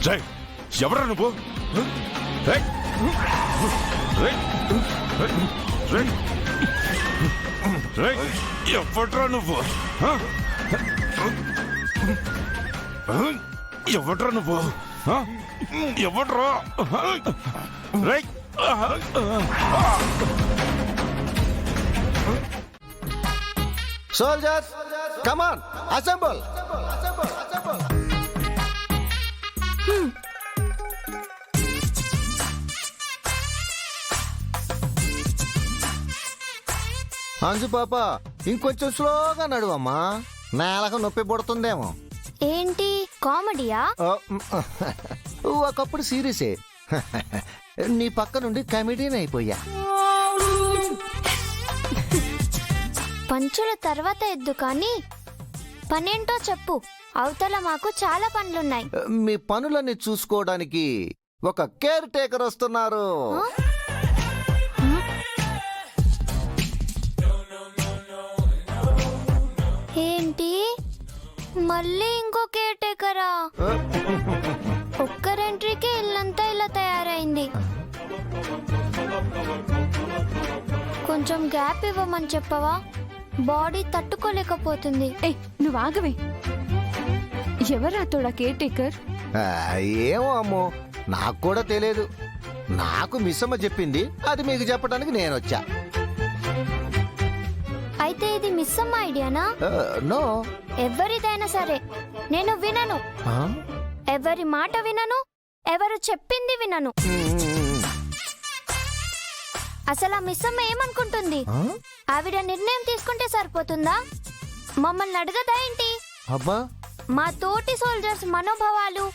జై ఎవరా నువ్వు? ఎవడ్రా నువ్వు? ఎవడ్రా నువ్వు? ఎవడ్రా? Soldiers, come on, assemble. Anju పాప ఇంకొంచెం స్లోగా నడువమ్మా, నేలకు నొప్పి పుడుతుందేమో. ఏంటి కామెడీయా? ఒకప్పుడు సీరియసే, నీ పక్క నుండి కమెడీని అయిపోయా. పంచుల తర్వాత ఎద్దు కానీ పనేంటో చెప్పు, అవతల మాకు చాలా పనులున్నాయి. మీ పనులన్నీ చూసుకోవడానికి ఒక కేర్ టేకర్ వస్తున్నారు. ఏంటి మళ్ళీ ఇంకో కేర్ టేకరా? ఒక్కరెంట్రీకే ఇల్లంతా ఇలా తయారైంది. కొంచెం గ్యాప్ ఇవ్వమని చెప్పవా? బాడీ తట్టుకోలేకపోతుంది. నువ్వు ఆగవే. ఎవరా తోడా కేర్ టేకర్? ఏమో అమ్మో, నాకు కూడా తెలియదు. నాకు మిస్సమ్మ చెప్పింది, అది మీకు చెప్పడానికి నేను వచ్చా. అయితే ఇది మిస్ అమ్మ ఐడియానా? నో, ఎవరిదైనా సరే నేను వినను. ఎవరి మాట వినను, ఎవరు చెప్పింది వినను. అసలు ఆ మిస్ అమ్మ ఏమనుకుంటుంది? ఆవిడ నిర్ణయం తీసుకుంటే సరిపోతుందా? మమ్మల్ని అడగదా ఏంటి? అబ్బా, మా తోటి సోల్జర్స్ మనోభావాలు,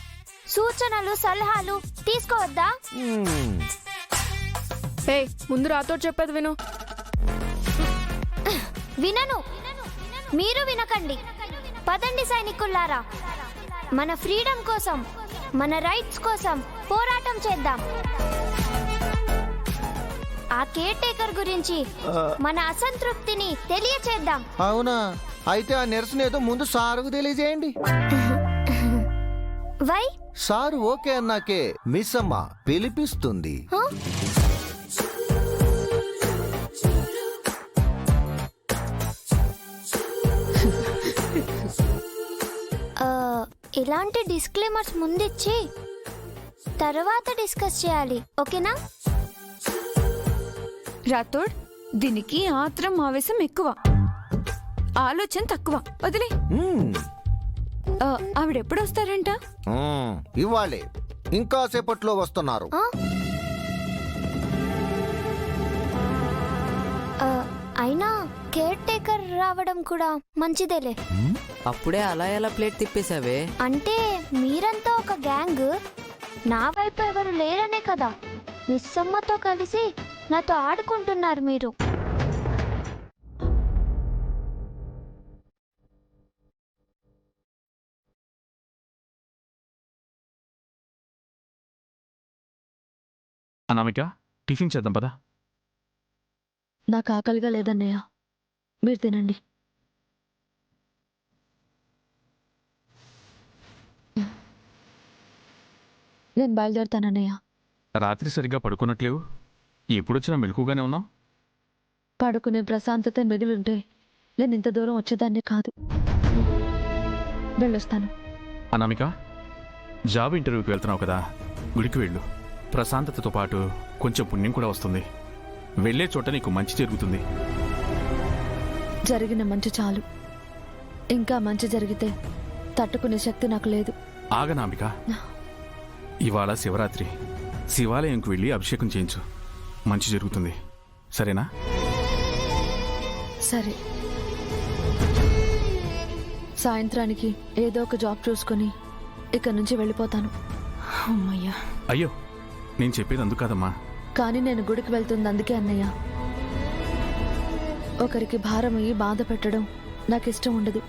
సూచనలు, సలహాలు తీసుకోవద్దా? ముందు రాతో చెప్పేది విను. వినను. మీరు వినకండి. పదండి సైనికుల్లారా, మన ఫ్రీడమ్ కోసం, మన రైట్స్ కోసం పోరాటం చేద్దాం. ఆ కేర్ టేకర్ గురించి మన అసంతృప్తిని తెలియచేద్దాం. అవునా? అయితే ఆ నిరసన ఏదో ముందు సారుకు తెలియజేయండి. వై? సారు ఓకే అన్నాకే మిస్ అమ్మ పిలిపిస్తుంది. ఇలాంటి డిస్క్లైమర్స్ ముందిచ్చి తర్వాత డిస్కస్ చేయాలి, ఓకేనా? రాథోడ్, దీనికి ఆత్రం ఆవేశం ఎక్కువ, ఆలోచన తక్కువ. వదిలే. ఆవిడెప్పుడు వస్తారంట? ఇవ్వాలే, ఇంకా సేపట్లో వస్తున్నారు. అయినా కేర్ టేకర్ రావడం కూడా మంచిదేలే. అప్పుడే అలా ఎలా ప్లేట్ తిప్పేశావే? అంటే మీరంతా ఒక గ్యాంగ్, నా వైపు ఎవరు లేరనే కదా మిస్సమ్మతో కలిసి నాతో ఆడుకుంటున్నారు మీరు. అనామిక, టిఫిన్ చేద్దాం పదా. నాకు ఆకలిగా లేదన్నయ్య, మీరు తినండి. నేను బయలుదేరుతానన్నయ్య. రాత్రి సరిగ్గా పడుకున్నట్లేవు, ఎప్పుడొచ్చినా మెలకుగానే ఉన్నావు. పడుకునే ప్రశాంతత మిగిలింటే నేను ఇంత దూరం వచ్చేదాన్ని కాదు. వెళ్ళొస్తాను. అనామిక, జాబ్ ఇంటర్వ్యూకి వెళ్తున్నావు కదా, గుడికి వెళ్ళు. ప్రశాంతతతో పాటు కొంచెం పుణ్యం కూడా వస్తుంది. వెళ్ళే చోట నీకు మంచి జరుగుతుంది. జరిగిన మంచి చాలు, ఇంకా మంచి జరిగితే తట్టుకునే శక్తి నాకు లేదు. ఆగనామిక, ఇవాళ శివరాత్రి, శివాలయంకు వెళ్ళి అభిషేకం చేయించు, మంచి జరుగుతుంది. సరేనా? సరే, సాయంత్రానికి ఏదో ఒక జాబ్ చూసుకొని ఇక్కడి నుంచి వెళ్ళిపోతాను. అమ్మయ్యా. అయ్యో, నేను చెప్పేది అందుకు కాదమ్మా. కానీ నేను గుడికి వెళ్తుంది అందుకే అన్నయ్య. ఒకరికి భారం అయ్యి బాధ పెట్టడం నాకు ఇష్టం ఉండదు.